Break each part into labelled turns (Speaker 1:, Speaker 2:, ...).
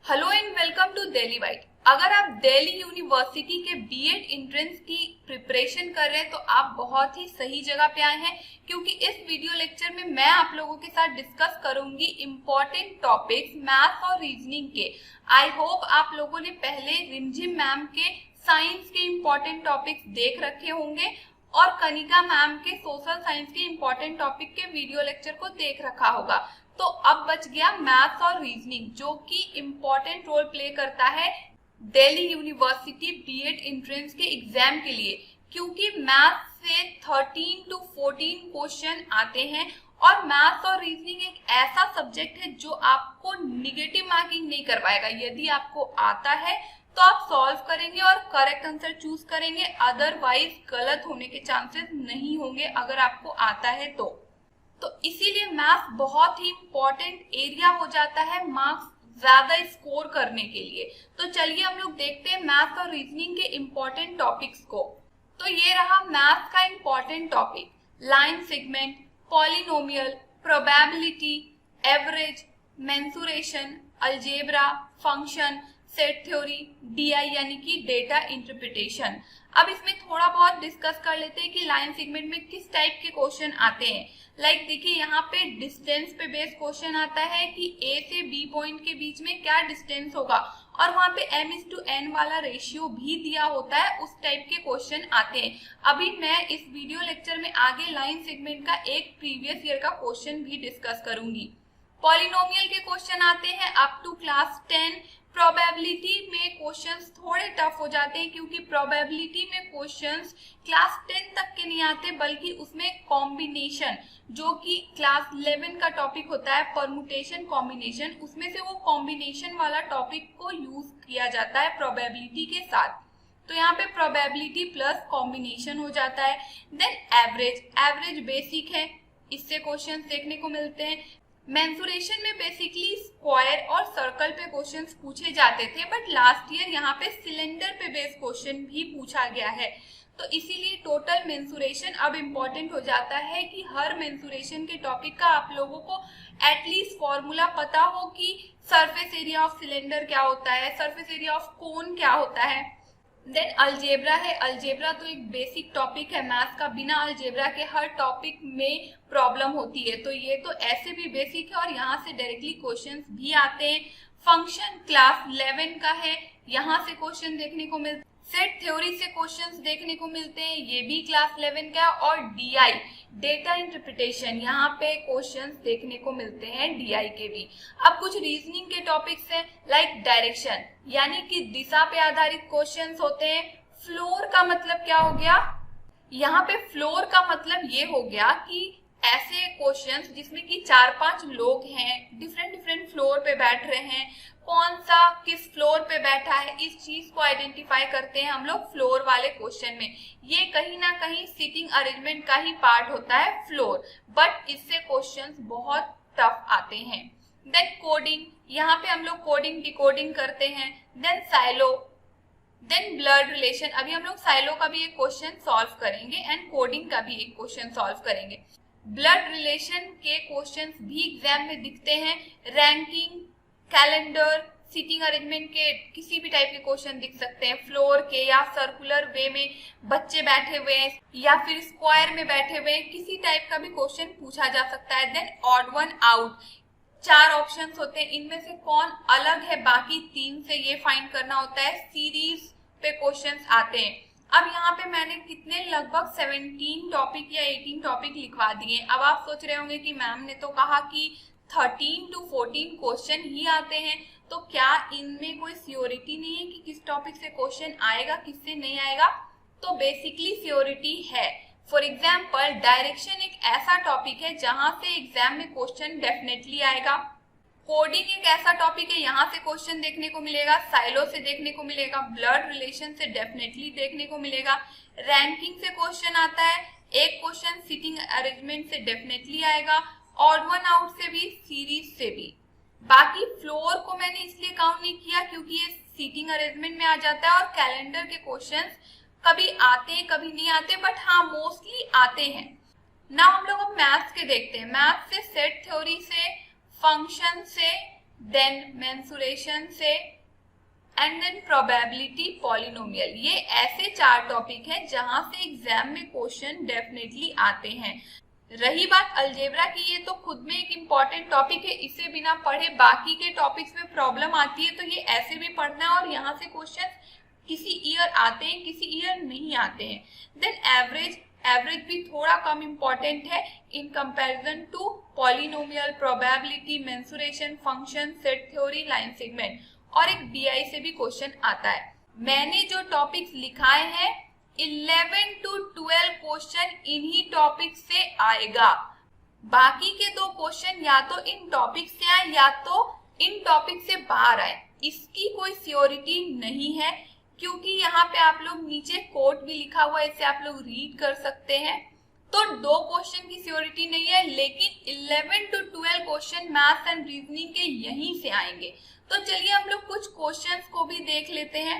Speaker 1: Hello and welcome to Delhi white. अगर आप Delhi university के बीएड एंट्रेंस की प्रिपरेशन कर रहे हैं तो आप बहुत ही सही जगह पे आए हैं, क्योंकि इस वीडियो लेक्चर में मैं आप लोगों के साथ डिस्कस करूंगी इम्पोर्टेंट टॉपिक्स मैथ्स और रीजनिंग के। आई होप आप लोगों ने पहले रिमझिम मैम के साइंस के इम्पोर्टेंट टॉपिक्स देख रखे होंगे और कनिका मैम के सोशल साइंस के इम्पोर्टेंट टॉपिक के वीडियो लेक्चर को देख रखा होगा। तो अब बच गया मैथ्स और रीजनिंग, जो कि इम्पोर्टेंट रोल प्ले करता है दिल्ली यूनिवर्सिटी बीएड एंट्रेंस के एग्जाम के लिए, क्योंकि मैथ्स से 13 to 14 क्वेश्चन आते हैं और मैथ्स और रीजनिंग एक ऐसा सब्जेक्ट है जो आपको निगेटिव मार्किंग नहीं करवाएगा। यदि आपको आता है तो आप सॉल्व करेंगे और करेक्ट आंसर चूज करेंगे, अदरवाइज गलत होने के चांसेस नहीं होंगे अगर आपको आता है तो इसीलिए मैथ्स बहुत ही इम्पोर्टेंट एरिया हो जाता है मार्क्स ज्यादा स्कोर करने के लिए। तो चलिए हम लोग देखते हैं मैथ्स और रीजनिंग के इम्पोर्टेंट टॉपिक्स को। तो ये रहा मैथ्स का important topic, line segment, polynomial, probability, average, mensuration, algebra, function, set theory, DI यानी कि डेटा इंटरप्रिटेशन। अब इसमें थोड़ा बहुत डिस्कस कर लेते हैं कि लाइन सेगमेंट में किस टाइप के क्वेश्चन आते हैं। देखिए यहाँ पे डिस्टेंस पे बेस्ड क्वेश्चन आता है कि ए से बी पॉइंट के बीच में क्या डिस्टेंस होगा, और वहां पे m/n वाला रेशियो भी दिया होता है, उस टाइप के क्वेश्चन आते हैं। अभी मैं इस वीडियो लेक्चर में आगे लाइन सेगमेंट का एक प्रीवियस ईयर का क्वेश्चन भी डिस्कस करूंगी। पॉलिनोमियल के क्वेश्चन आते हैं अप टू क्लास 10। प्रोबेबिलिटी में क्वेश्चंस थोड़े टफ हो जाते हैं, क्योंकि प्रोबेबिलिटी में क्वेश्चंस क्लास 10 तक के नहीं आते, बल्कि उसमें कॉम्बिनेशन, जो कि क्लास 11 का टॉपिक होता है परमुटेशन कॉम्बिनेशन, उसमें से वो कॉम्बिनेशन वाला टॉपिक को यूज किया जाता है प्रोबेबिलिटी के साथ। तो यहाँ पे प्रोबेबिलिटी प्लस कॉम्बिनेशन हो जाता है। देन एवरेज बेसिक है, इससे क्वेश्चन देखने को मिलते हैं। मेंसुरेशन में बेसिकली स्क्वायर और सर्कल पे क्वेश्चंस पूछे जाते थे, बट लास्ट ईयर यहाँ पे सिलेंडर पे बेस्ड क्वेश्चन भी पूछा गया है। तो इसीलिए टोटल मेंसुरेशन अब इम्पोर्टेंट हो जाता है कि हर मेंसुरेशन के टॉपिक का आप लोगों को एटलीस्ट फॉर्मूला पता हो कि सरफेस एरिया ऑफ सिलेंडर क्या होता है, सरफेस एरिया ऑफ कोन क्या होता है। देन अलजेब्रा है, अलजेब्रा तो एक बेसिक टॉपिक है मैथ्स का, बिना अलजेब्रा के हर टॉपिक में प्रॉब्लम होती है, तो ये तो ऐसे भी बेसिक है और यहाँ से डायरेक्टली क्वेश्चंस भी आते हैं। फंक्शन क्लास 11 का है, यहाँ से क्वेश्चन देखने को मिलते हैं। सेट थ्योरी से क्वेश्चंस देखने को मिलते हैं, ये भी क्लास 11 का। और डीआई डेटा इंटरप्रिटेशन, यहाँ पे क्वेश्चंस देखने को मिलते हैं डीआई के भी। अब कुछ रीजनिंग के टॉपिक्स हैं, लाइक डायरेक्शन यानी कि दिशा पे आधारित क्वेश्चंस होते हैं। फ्लोर का मतलब क्या हो गया, यहाँ पे फ्लोर का मतलब ये हो गया कि ऐसे क्वेश्चंस जिसमें कि 4-5 लोग हैं, डिफरेंट फ्लोर पे बैठ रहे हैं, कौन सा किस फ्लोर पे बैठा है, इस चीज को आइडेंटिफाई करते हैं हम लोग फ्लोर वाले क्वेश्चन में। ये कहीं ना कहीं सीटिंग अरेंजमेंट का ही पार्ट होता है फ्लोर, बट इससे क्वेश्चंस बहुत टफ आते हैं। देन कोडिंग, यहाँ पे हम लोग कोडिंग डिकोडिंग करते हैं। Then silo, then blood relation, अभी हम लोग साइलो का भी एक क्वेश्चन सॉल्व करेंगे एंड कोडिंग का भी एक क्वेश्चन सॉल्व करेंगे। ब्लड रिलेशन के क्वेश्चंस भी एग्जाम में दिखते हैं। रैंकिंग, कैलेंडर, सीटिंग अरेंजमेंट के किसी भी टाइप के क्वेश्चन दिख सकते हैं। फ्लोर के या सर्कुलर वे में बच्चे बैठे हुए हैं या फिर स्क्वायर में बैठे हुए हैं, किसी टाइप का भी क्वेश्चन पूछा जा सकता है। Then odd one out, 4 options होते हैं, इनमें से कौन अलग है बाकी 3 से, ये फाइंड करना होता है। सीरीज पे क्वेश्चंस आते हैं। अब यहाँ पे मैंने कितने लगभग 17 टॉपिक या 18 टॉपिक लिखवा दिए। अब आप सोच रहे होंगे कि मैम ने तो कहा कि 13 to 14 क्वेश्चन ही आते हैं, तो क्या इनमें कोई श्योरिटी नहीं है कि किस टॉपिक से क्वेश्चन आएगा किससे नहीं आएगा? तो बेसिकली श्योरिटी है। फॉर एग्जाम्पल डायरेक्शन एक ऐसा टॉपिक है जहां से एग्जाम में क्वेश्चन डेफिनेटली आएगा। कोडिंग एक ऐसा टॉपिक है, यहाँ से क्वेश्चन देखने को मिलेगा, साइलो से देखने को मिलेगा, ब्लड रिलेशन से डेफिनेटली देखने को मिलेगा। रैंकिंग से क्वेश्चन आता है, एक क्वेश्चन सीटिंग अरेंजमेंट से डेफिनेटली आएगा, ऑड वन आउट से भी, सीरीज से भी। बाकी फ्लोर को मैंने इसलिए काउंट नहीं किया क्योंकि ये सीटिंग अरेंजमेंट में आ जाता है और कैलेंडर के क्वेश्चंस कभी आते हैं कभी नहीं आते, बट हाँ मोस्टली आते हैं। ना हम लोग अब मैथ्स के देखते हैं। मैथ्स से सेट थ्योरी से, फंक्शन से, देन मेंसुरेशन से, एंड देन प्रोबेबिलिटी पॉलिनोमियल। ये ऐसे 4 टॉपिक हैं जहां से एग्जाम में क्वेश्चन डेफिनेटली आते हैं। रही बात अलजेब्रा की, ये तो खुद में एक इम्पॉर्टेंट टॉपिक है, इसे बिना पढ़े बाकी के टॉपिक्स में प्रॉब्लम आती है, तो ये ऐसे भी पढ़ना है और यहाँ से क्वेश्चन किसी ईयर आते हैं, किसी ईयर नहीं आते हैं। देन एवरेज भी थोड़ा कम इम्पॉर्टेंट है in comparison to polynomial, probability, mensuration, function, set theory, line segment, और एक बीआई से भी क्वेश्चन आता है। मैंने जो टॉपिक्स लिखाए हैं 11 to 12 क्वेश्चन इन्हीं टॉपिक से आएगा। बाकी के 2 क्वेश्चन या तो इन टॉपिक से आए या तो इन टॉपिक से बाहर आए, इसकी कोई श्योरिटी नहीं है, क्योंकि यहाँ पे आप लोग नीचे कोड भी लिखा हुआ है, इसे आप लोग रीड कर सकते हैं। तो 2 क्वेश्चन की श्योरिटी नहीं है, लेकिन 11 to 12 question maths and reasoning के यहीं से आएंगे। तो चलिए हम लोग कुछ क्वेश्चंस को भी देख लेते हैं।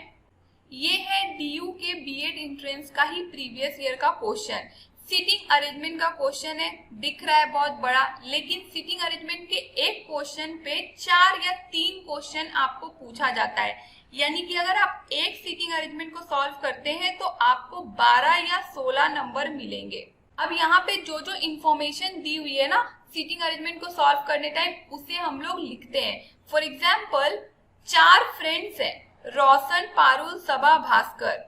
Speaker 1: ये है डीयू के बीएड एंट्रेंस का ही प्रीवियस ईयर का क्वेश्चन। सीटिंग अरेंजमेंट का क्वेश्चन है, दिख रहा है बहुत बड़ा, लेकिन सीटिंग अरेंजमेंट के एक क्वेश्चन पे 4 या 3 क्वेश्चन आपको पूछा जाता है। यानी कि अगर आप एक सीटिंग अरेंजमेंट को सॉल्व करते हैं तो आपको 12 या 16 नंबर मिलेंगे। अब यहाँ पे जो जो इंफॉर्मेशन दी हुई है ना सीटिंग अरेंजमेंट को सॉल्व करने टाइम, उसे हम लोग लिखते हैं। फॉर एग्जाम्पल 4 फ्रेंड्स हैं, रोशन, पारुल, सबा, भास्कर।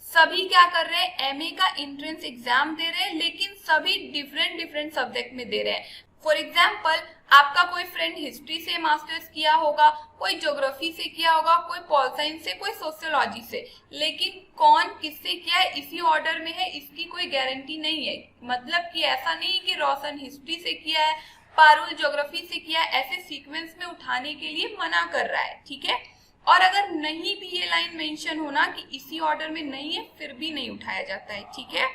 Speaker 1: सभी क्या कर रहे हैं, एमए का एंट्रेंस एग्जाम दे रहे हैं, लेकिन सभी डिफरेंट सब्जेक्ट में दे रहे हैं। फॉर एग्जाम्पल आपका कोई फ्रेंड हिस्ट्री से मास्टर्स किया होगा, कोई ज्योग्राफी से किया होगा, कोई पॉल साइंस से, कोई सोशियोलॉजी से, लेकिन कौन किससे किया है इसी ऑर्डर में है, इसकी कोई गारंटी नहीं है। मतलब कि ऐसा नहीं कि रोशन हिस्ट्री से किया है, पारुल ज्योग्राफी से किया है, ऐसे सीक्वेंस में उठाने के लिए मना कर रहा है, ठीक है। और अगर नहीं भी ये लाइन मेंशन होना कि इसी ऑर्डर में नहीं है, फिर भी नहीं उठाया जाता है, ठीक है।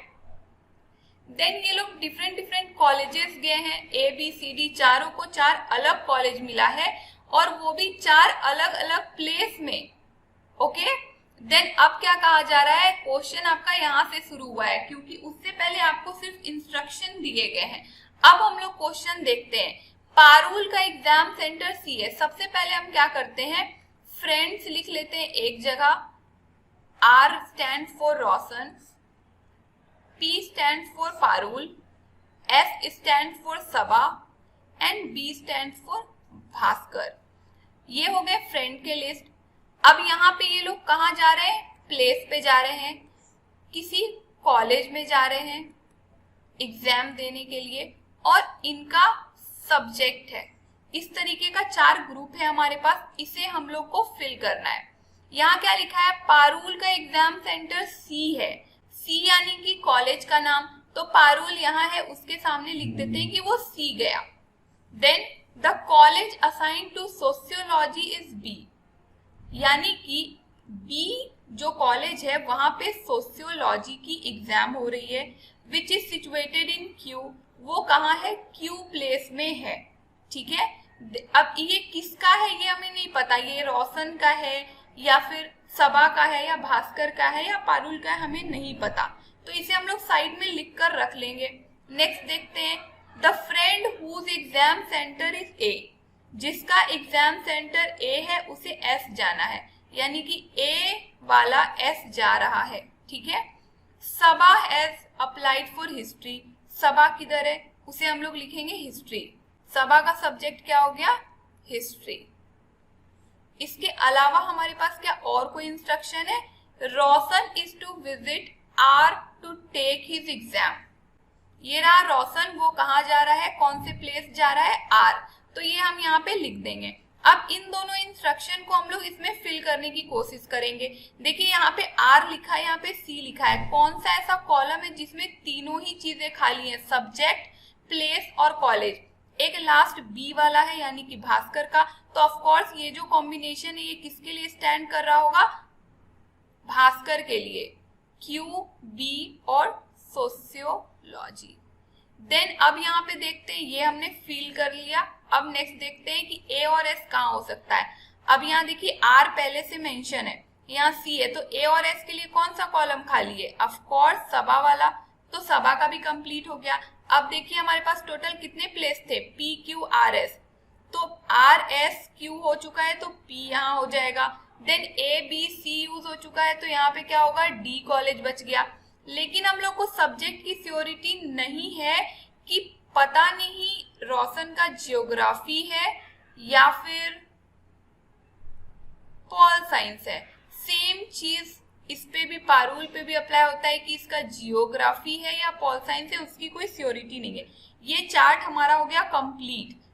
Speaker 1: देन ये लोग डिफरेंट कॉलेजेस गए हैं, ए बी सी डी, चारों को 4 अलग कॉलेज मिला है, और वो भी 4 अलग प्लेस में, ओके। देन अब क्या कहा जा रहा है, क्वेश्चन आपका यहाँ से शुरू हुआ है, क्योंकि उससे पहले आपको सिर्फ इंस्ट्रक्शन दिए गए हैं। अब हम लोग क्वेश्चन देखते हैं। पारुल का एग्जाम सेंटर सी है। सबसे पहले हम क्या करते हैं, फ्रेंड्स लिख लेते हैं एक जगह, R stand for Roshan, P stands for Parul, S stands for Saba and B stands for Bhaskar. ये हो गए फ्रेंड के लिस्ट। अब यहाँ पे ये लोग कहाँ जा रहे हैं, प्लेस पे जा रहे हैं, किसी कॉलेज में जा रहे हैं एग्जाम देने के लिए, और इनका सब्जेक्ट है। इस तरीके का 4 ग्रुप है हमारे पास, इसे हम लोग को फिल करना है। यहाँ क्या लिखा है, पारुल का एग्जाम सेंटर सी है, सी यानी कि कॉलेज का नाम, तो पारुल यहाँ है, उसके सामने लिख देते हैं कि वो सी गया। Then the college assigned to sociology is B, यानी कि बी जो कॉलेज है वहां पे सोशियोलॉजी की एग्जाम हो रही है, which is situated in Q, वो कहाँ है, क्यू प्लेस में है, ठीक है। अब ये किसका है ये हमें नहीं पता, ये रोशन का है या फिर सबा का है या भास्कर का है या पारुल का है, हमें नहीं पता, तो इसे हम लोग साइड में लिख कर रख लेंगे। नेक्स्ट देखते हैं, the friend whose exam centre is A, जिसका एग्जाम सेंटर ए है उसे एस जाना है, यानी कि ए वाला एस जा रहा है, ठीक है। सबा हैज अप्लाइड फॉर हिस्ट्री, सबा किधर है, उसे हम लोग लिखेंगे हिस्ट्री। सबा का सब्जेक्ट क्या हो गया, हिस्ट्री। इसके अलावा हमारे पास क्या और कोई इंस्ट्रक्शन है, Roshan is to visit or to take his exam. ये रहा रोशन, वो कहाँ जा रहा है, कौन से प्लेस जा रहा है, आर, तो ये हम यहाँ पे लिख देंगे। अब इन दोनों इंस्ट्रक्शन को हम लोग इसमें फिल करने की कोशिश करेंगे। देखिए यहाँ पे आर लिखा है, यहाँ पे सी लिखा है, कौन सा ऐसा कॉलम है जिसमें तीनों ही चीजें खाली हैं, सब्जेक्ट, प्लेस और कॉलेज। एक लास्ट बी वाला है यानी कि भास्कर का, तो ऑफ कोर्स ये जो कॉम्बिनेशन है ये किसके लिए स्टैंड कर रहा होगा, भास्कर के लिए, क्यू, बी और सोशियोलॉजी। देन अब यहाँ पे देखते हैं, ये हमने फिल कर लिया। अब नेक्स्ट देखते हैं कि ए और एस कहाँ हो सकता है। अब यहाँ देखिए आर पहले से मेंशन है, यहाँ सी है, तो ए और एस के लिए कौन सा कॉलम खाली है, ऑफ कोर्स सबा वाला, तो सबा का भी कंप्लीट हो गया। अब देखिए हमारे पास टोटल कितने प्लेस थे, पी क्यू आर एस, तो आर एस क्यू हो चुका है तो पी यहाँ हो जाएगा। Then A B C use हो चुका है तो यहाँ पे क्या होगा, डी कॉलेज बच गया। लेकिन हम लोग को सब्जेक्ट की श्योरिटी नहीं है कि पता नहीं रोशन का जियोग्राफी है या फिर पॉल साइंस है। सेम चीज इस पे भी, पारुल पे भी अप्लाई होता है कि इसका जियोग्राफी है या पॉल साइंस है, उसकी कोई श्योरिटी नहीं है। ये चार्ट हमारा हो गया कंप्लीट।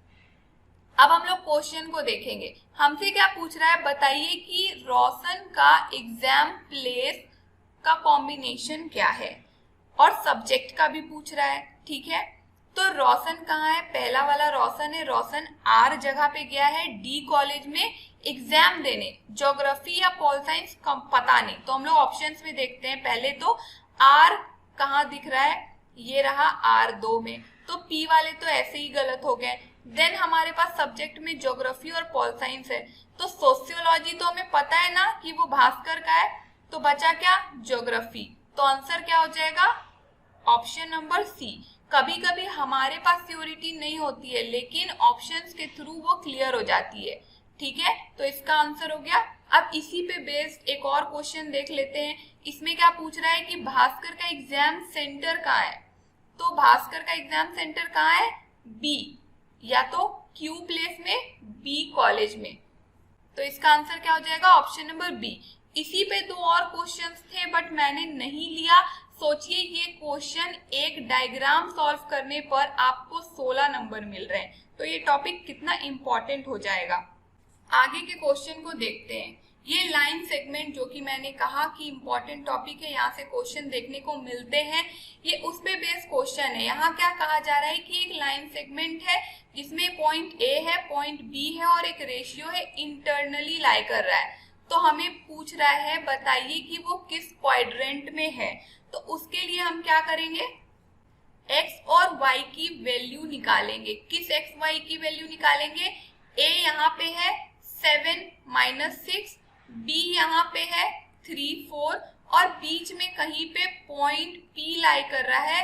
Speaker 1: अब हम लोग क्वेश्चन को देखेंगे। हमसे क्या पूछ रहा है, बताइए कि रोशन का एग्जाम प्लेस का कॉम्बिनेशन क्या है, और सब्जेक्ट का भी पूछ रहा है। ठीक है, तो रोशन कहाँ है, पहला वाला रोशन है, रोशन आर जगह पे गया है डी कॉलेज में एग्जाम देने, ज्योग्राफी या पॉल साइंस पता नहीं। तो हम लोग ऑप्शंस में देखते हैं। पहले तो आर कहाँ दिख रहा है, ये रहा आर 2 में, तो पी वाले तो ऐसे ही गलत हो गए। देन हमारे पास सब्जेक्ट में ज्योग्राफी और पॉल साइंस है, तो सोशियोलॉजी तो हमें पता है ना कि वो भास्कर का है, तो बचा क्या, ज्योग्राफी। तो आंसर क्या हो जाएगा, ऑप्शन नंबर सी। कभी कभी हमारे पास सियोरिटी नहीं होती है, लेकिन ऑप्शंस के थ्रू वो क्लियर हो जाती है। ठीक है, तो इसका आंसर हो गया। अब इसी पे बेस्ड एक और क्वेश्चन देख लेते हैं। इसमें क्या पूछ रहा है कि भास्कर का एग्जाम सेंटर कहाँ है, तो भास्कर का एग्जाम सेंटर कहाँ है, बी, या तो क्यू प्लेस में, बी कॉलेज में। तो इसका आंसर क्या हो जाएगा, ऑप्शन नंबर बी। इसी पे 2 और क्वेश्चंस थे बट मैंने नहीं लिया। सोचिए ये क्वेश्चन एक डायग्राम सॉल्व करने पर आपको 16 नंबर मिल रहे हैं, तो ये टॉपिक कितना इंपॉर्टेंट हो जाएगा। आगे के क्वेश्चन को देखते हैं। ये लाइन सेगमेंट जो कि मैंने कहा कि इंपॉर्टेंट टॉपिक है, यहाँ से क्वेश्चन देखने को मिलते हैं, ये उस पे बेस्ड क्वेश्चन है। यहाँ क्या कहा जा रहा है कि एक लाइन सेगमेंट है जिसमें पॉइंट ए है, पॉइंट बी है और एक रेशियो है, इंटरनली लाई कर रहा है। तो हमें पूछ रहा है बताइए कि वो किस क्वाड्रेंट में है। तो उसके लिए हम क्या करेंगे, x और y की वैल्यू निकालेंगे। किस x y की वैल्यू निकालेंगे, a यहाँ पे है 7 - 6, b यहाँ पे है 3 4 और बीच में कहीं पे पॉइंट p लाई कर रहा है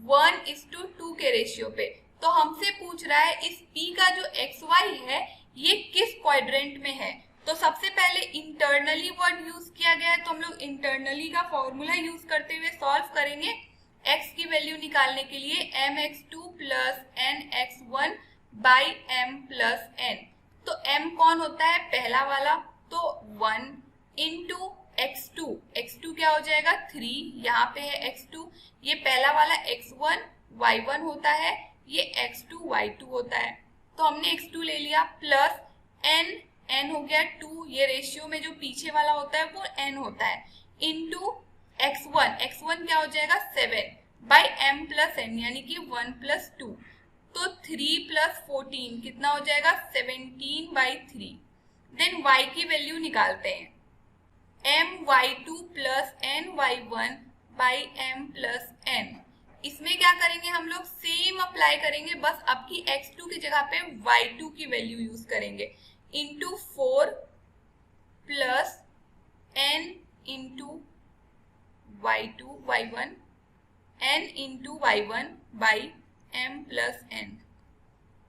Speaker 1: 1:2 के रेशियो पे। तो हमसे पूछ रहा है इस p का जो xy है ये किस क्वाड्रेंट में है। तो सबसे पहले इंटरनली वर्ड यूज किया गया है, तो हम लोग इंटरनली का फॉर्मूला यूज करते हुए सॉल्व करेंगे। x की वैल्यू निकालने के लिए mx2 + nx1 / m + n। तो m कौन होता है, पहला वाला, तो 1 × x2, x2 क्या हो जाएगा 3, यहाँ पे है x2, ये पहला वाला x1 y1 होता है, ये x2 y2 होता है। तो हमने x2 ले लिया प्लस n हो गया 2, ये रेशियो में जो पीछे वाला होता है वो n होता है, इंटू x1 क्या हो जाएगा 7 / m + n यानी कि 1 + 2, तो 3 + 14 कितना हो जाएगा 17/3। देन y की वैल्यू निकालते हैं, my2 + ny1 / m + n। इसमें क्या करेंगे हम लोग, सेम अप्लाई करेंगे, बस अब की x2 की जगह पे y2 की वैल्यू यूज करेंगे, into 4 + n × y2 y1 n × y1 / m + n।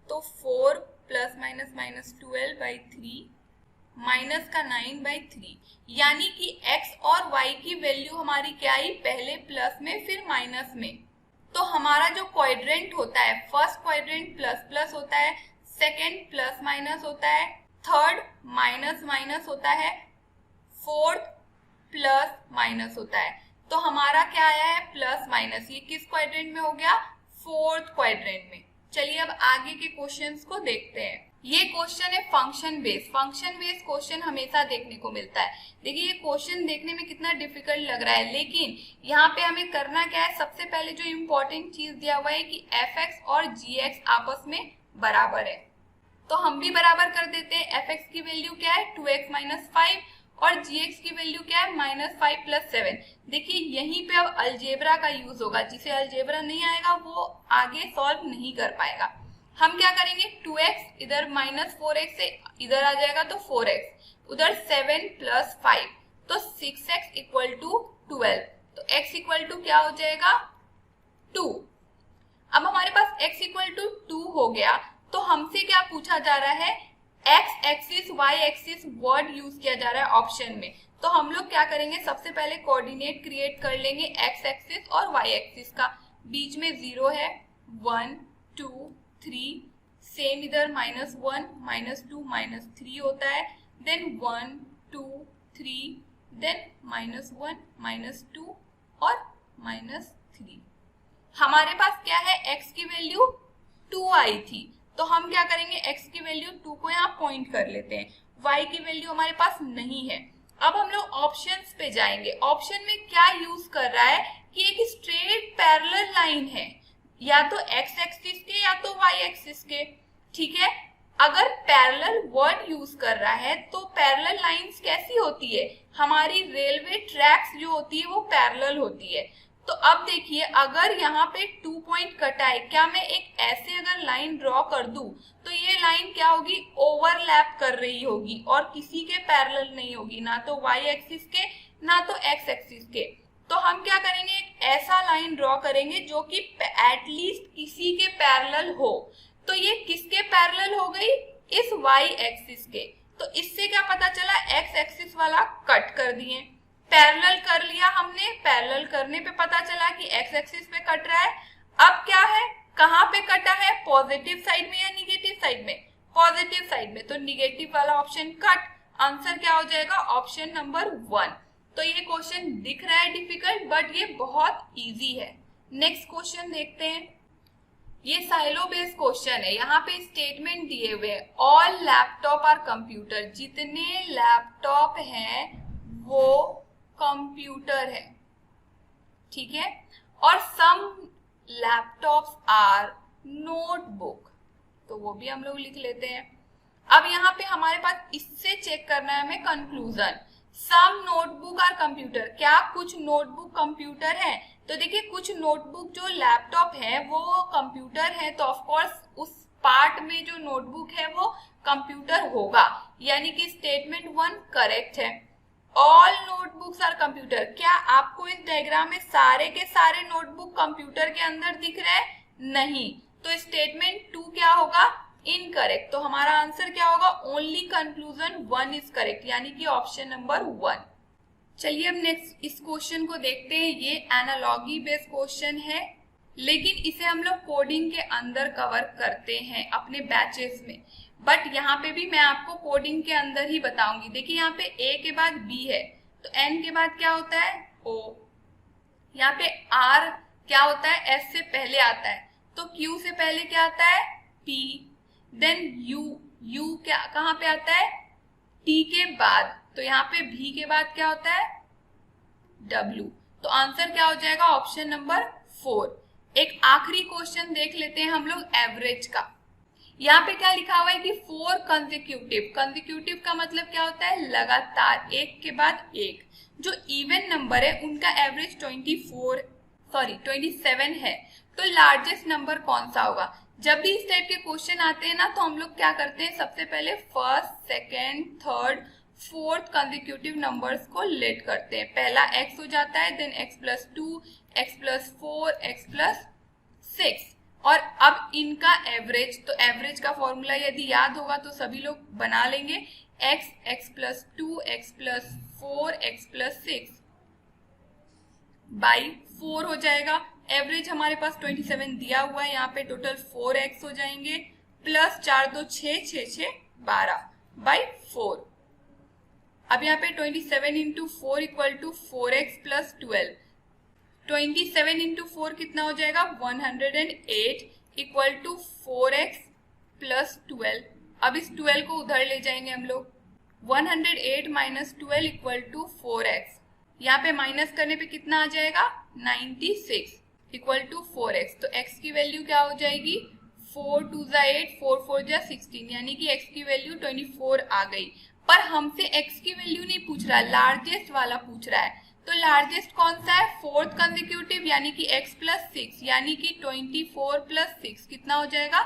Speaker 1: तो 4 ± -12/3 माइनस का 9/3, यानी कि x और y की वैल्यू हमारी क्या आई, पहले प्लस में फिर माइनस में। तो हमारा जो क्वाड्रेंट होता है, फर्स्ट क्वाड्रेंट प्लस प्लस होता है, सेकेंड प्लस माइनस होता है, थर्ड माइनस माइनस होता है, फोर्थ प्लस माइनस होता है। तो हमारा क्या आया है प्लस माइनस, ये किस क्वाड्रेंट में हो गया, फोर्थ क्वाड्रेंट में। चलिए अब आगे के क्वेश्चंस को देखते हैं। ये क्वेश्चन है function based. Function based question हमेशा देखने को मिलता है। देखिए ये क्वेश्चन देखने में कितना डिफिकल्ट लग रहा है, लेकिन यहाँ पे हमें करना क्या है, सबसे पहले जो इम्पोर्टेंट चीज दिया हुआ है कि fx और gx आपस में बराबर है, तो हम भी बराबर कर देते हैं। fx की वैल्यू क्या है 2x - 5 और gx की वैल्यू क्या है -5 + 7। देखिए यहीं पे अब अलजेब्रा का यूज होगा, जिसे अलजेब्रा नहीं आएगा वो आगे सॉल्व नहीं कर पाएगा। हम क्या करेंगे, 2x इधर -4x से इधर आ जाएगा तो 4x, उधर 7 + 5 तो 6x = 12, तो x = क्या हो जाएगा 2। अब हमारे पास x = 2 हो गया, तो तो हमसे क्या पूछा जा रहा है, x axis y axis word use किया जा रहा है ऑप्शन में। तो हम लोग क्या करेंगे, सबसे पहले कोऑर्डिनेट क्रिएट कर लेंगे एक्स एक्सिस और वाई एक्सिस का। बीच में 0 है, 1 2 3, सेम इधर -1 -2 -3 होता है, देन 1 2 3, देन -1 -2 और -3। हमारे पास क्या है, x की वैल्यू 2 आई थी, तो हम क्या करेंगे, x की वैल्यू 2 को यहाँ पॉइंट कर लेते हैं। y की वैल्यू हमारे पास नहीं है। अब हम लोग ऑप्शंस पे जाएंगे। ऑप्शन में क्या यूज कर रहा है कि एक स्ट्रेट पैरेलल लाइन है, या तो x एक्सिस के या तो y एक्सिस के, ठीक है। अगर पैरेलल वर्ड यूज कर रहा है तो पैरेलल लाइंस कैसी होती है, हमारी रेलवे ट्रैक्स जो होती है वो पैरेलल होती है। तो अब देखिए, अगर यहाँ पे 2 पॉइंट कटा है, क्या मैं एक ऐसे अगर लाइन ड्रॉ कर दूं तो ये लाइन क्या होगी, ओवरलैप कर रही होगी और किसी के पैरेलल नहीं होगी, ना तो y एक्सिस के ना तो x एक्सिस के। तो हम क्या करेंगे, एक ऐसा लाइन ड्रॉ करेंगे जो कि एटलीस्ट किसी के पैरेलल हो। तो ये किसके पैरेलल हो गई, इस y एक्सिस के। तो इससे क्या पता चला, x एक्सिस वाला कट कर दिए, पैरेलल कर लिया हमने। पैरेलल करने पे पता चला कि x एक्सिस पे कट रहा है। अब क्या है, कहाँ पे कटा है, पॉजिटिव साइड में या निगेटिव साइड में, पॉजिटिव साइड में, तो निगेटिव वाला ऑप्शन कट। आंसर क्या हो जाएगा, ऑप्शन नंबर 1। तो ये क्वेश्चन दिख रहा है डिफिकल्ट, बट ये बहुत इजी है। नेक्स्ट क्वेश्चन देखते हैं। ये साइलो बेस्ड क्वेश्चन है। यहाँ पे स्टेटमेंट दिए हुए हैं, ऑल लैपटॉप आर कंप्यूटर, जितने लैपटॉप हैं वो कंप्यूटर है, ठीक है। और सम लैपटॉप्स आर नोटबुक, तो वो भी हम लोग लिख लेते हैं। अब यहाँ पे हमारे पास इससे चेक करना है हमें conclusion, some notebook are computer, क्या कुछ नोटबुक कंप्यूटर है। तो देखिए, कुछ नोटबुक जो लैपटॉप है वो कंप्यूटर है, तो ऑफ कोर्स उस पार्ट में जो नोटबुक है वो कंप्यूटर होगा, यानी कि स्टेटमेंट 1 करेक्ट है। ऑल नोटबुक्स आर कंप्यूटर, क्या आपको इस डायग्राम में सारे के सारे नोटबुक कंप्यूटर के अंदर दिख रहे हैं, नहीं, तो स्टेटमेंट 2 क्या होगा, इनकरेक्ट। तो हमारा आंसर क्या होगा, ओनली कंक्लूजन 1 इज करेक्ट, यानी कि ऑप्शन नंबर 1। चलिए अब नेक्स्ट इस क्वेश्चन को देखते हैं। ये एनालॉजी बेस्ड क्वेश्चन है, लेकिन इसे हम लोग कोडिंग के अंदर कवर करते हैं अपने बैचेस में, बट यहाँ पे भी मैं आपको कोडिंग के अंदर ही बताऊंगी। देखिए, यहाँ पे A के बाद B है, तो N के बाद क्या होता है, O। यहाँ पे R क्या होता है, S से पहले आता है, तो Q से पहले क्या आता है, P, देन U क्या कहाँ पे आता है, T के बाद, तो यहाँ पे V के बाद क्या होता है, W। तो आंसर क्या हो जाएगा, ऑप्शन नंबर 4। एक आखिरी क्वेश्चन देख लेते हैं हम लोग एवरेज का। यहाँ पे क्या लिखा हुआ है कि 4 कंसेक्यूटिव, कंसेक्यूटिव का मतलब क्या होता है, लगातार, एक के बाद एक। जो इवन नंबर है उनका एवरेज 27 है, तो लार्जेस्ट नंबर कौन सा होगा। जब भी इस टाइप के क्वेश्चन आते हैं ना, तो हम लोग क्या करते हैं, सबसे पहले first, second, third, fourth consecutive numbers को लेट करते हैं। पहला x हो जाता है, देन x+2, x+4, x+6, और अब इनका एवरेज, तो एवरेज का फॉर्मूला यदि याद होगा तो सभी लोग बना लेंगे, x, x+2, x+4, x+6 by 4 हो जाएगा। एवरेज हमारे पास 27 दिया हुआ है, यहाँ पे टोटल 4x हो जाएंगे, प्लस 4 2 6 6 6 12 बाई 4। अब यहाँ पे 27 into 4 equal to 4x plus 12, 27 into 4 कितना हो जाएगा, 108 इक्वल टू 4x प्लस 12। अब इस 12 को उधर ले जाएंगे हम लोग, 108 माइनस 12 इक्वल टू 4x, यहाँ पे माइनस करने पे कितना आ जाएगा, 96 इक्वल टू 4x। तो x की वैल्यू क्या हो जाएगी, 4 2 8, 4 4 16, यानी कि x की वैल्यू 24 आ गई। पर हमसे x की वैल्यू नहीं पूछ रहा है, लार्जेस्ट वाला पूछ रहा है। तो लार्जेस्ट कौन सा है, फोर्थ कंसेक्यूटिव, यानी कि x+6, यानी कि 24 प्लस 6 कितना हो जाएगा,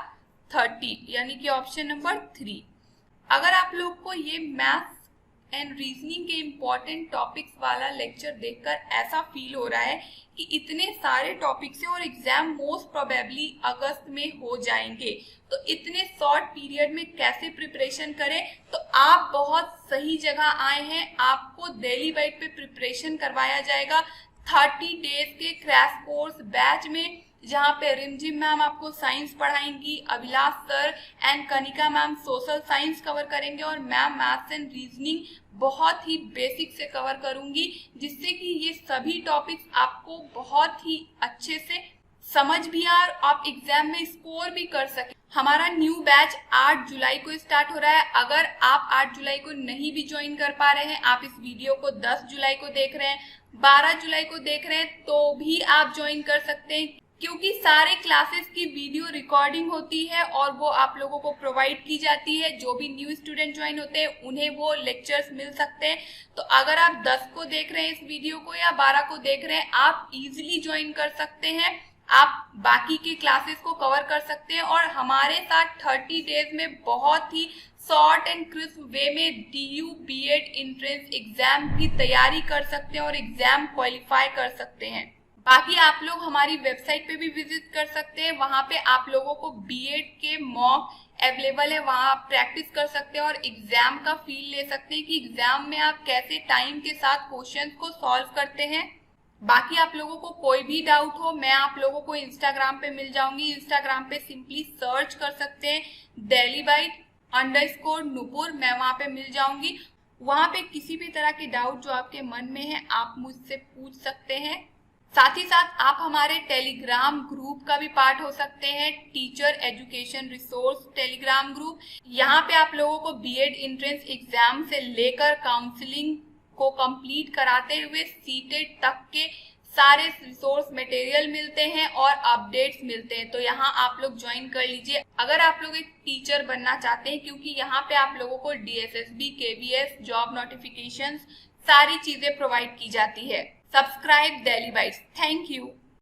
Speaker 1: 30, यानी कि ऑप्शन नंबर 3। अगर आप लोग को ये मैथ एंड रीजनिंग के इम्पोर्टेंट टॉपिक्स वाला लेक्चर देखकर ऐसा फील हो रहा है कि इतने सारे टॉपिक्स हैं और एग्जाम मोस्ट प्रोबेबली अगस्त में हो जाएंगे, तो इतने शॉर्ट पीरियड में कैसे प्रिपरेशन करें। तो आप बहुत सही जगह आए हैं, आपको दिल्ली बाइट पे प्रिपरेशन करवाया जाएगा 30 डेज के क्रैश कोर्स बैच में, जहाँ पे रिमझिम मैम आपको साइंस पढ़ाएंगी, Abhilash sir and Kanika ma'am social science cover करेंगे और मैम मैथ्स एंड रीजनिंग बहुत ही बेसिक से कवर करूंगी, जिससे कि ये सभी टॉपिक्स आपको बहुत ही अच्छे से समझ भी आए और आप एग्जाम में स्कोर भी कर सके। हमारा न्यू बैच 8 जुलाई को स्टार्ट हो रहा है। अगर आप 8 जुलाई को नहीं भी ज्वाइन कर पा रहे हैं, आप इस वीडियो को 10 जुलाई को देख रहे हैं, 12 जुलाई को देख रहे हैं, तो भी आप ज्वाइन कर सकते हैं, क्योंकि सारे क्लासेस की वीडियो रिकॉर्डिंग होती है और वो आप लोगों को प्रोवाइड की जाती है। जो भी न्यू स्टूडेंट ज्वाइन होते हैं उन्हें वो लेक्चर्स मिल सकते हैं। तो अगर आप 10 को देख रहे हैं इस वीडियो को या 12 को देख रहे हैं, आप इजीली ज्वाइन कर सकते हैं, आप बाकी के क्लासेस को कवर कर सकते हैं और हमारे साथ 30 डेज में बहुत ही शॉर्ट एंड क्रिस्प वे में DU BEd एंट्रेंस एग्जाम की तैयारी कर सकते हैं और एग्जाम क्वालिफाई कर सकते हैं। बाकी आप लोग हमारी वेबसाइट पे भी विजिट कर सकते हैं, वहां पे आप लोगों को BEd के मॉक अवेलेबल है, वहां आप प्रैक्टिस कर सकते हैं और एग्जाम का फील ले सकते हैं कि एग्जाम में आप कैसे टाइम के साथ क्वेश्चंस को सॉल्व करते हैं। बाकी आप लोगों को कोई भी डाउट हो, मैं आप लोगों को इंस्टाग्राम पे मिल जाऊंगी। इंस्टाग्राम पे सिंपली सर्च कर सकते हैं delibite_nupur, मैं वहां पे मिल जाऊंगी। वहां पे किसी भी तरह के डाउट जो आपके मन में है आप मुझसे पूछ सकते हैं। साथ ही साथ आप हमारे टेलीग्राम ग्रुप का भी पार्ट हो सकते हैं, teacher education resource Telegram group. यहाँ पे आप लोगों को BEd एंट्रेंस एग्जाम से लेकर काउंसलिंग को कंप्लीट कराते हुए सीटेट तक के सारे रिसोर्स मटेरियल मिलते हैं और अपडेट्स मिलते हैं। तो यहाँ आप लोग ज्वाइन कर लीजिए अगर आप लोग एक टीचर बनना चाहते हैं, क्योंकि यहाँ पे आप लोगों को DSSB, KVS, जॉब नोटिफिकेशंस सारी चीजें प्रोवाइड की जाती है। Subscribe Delhi bytes. Thank you.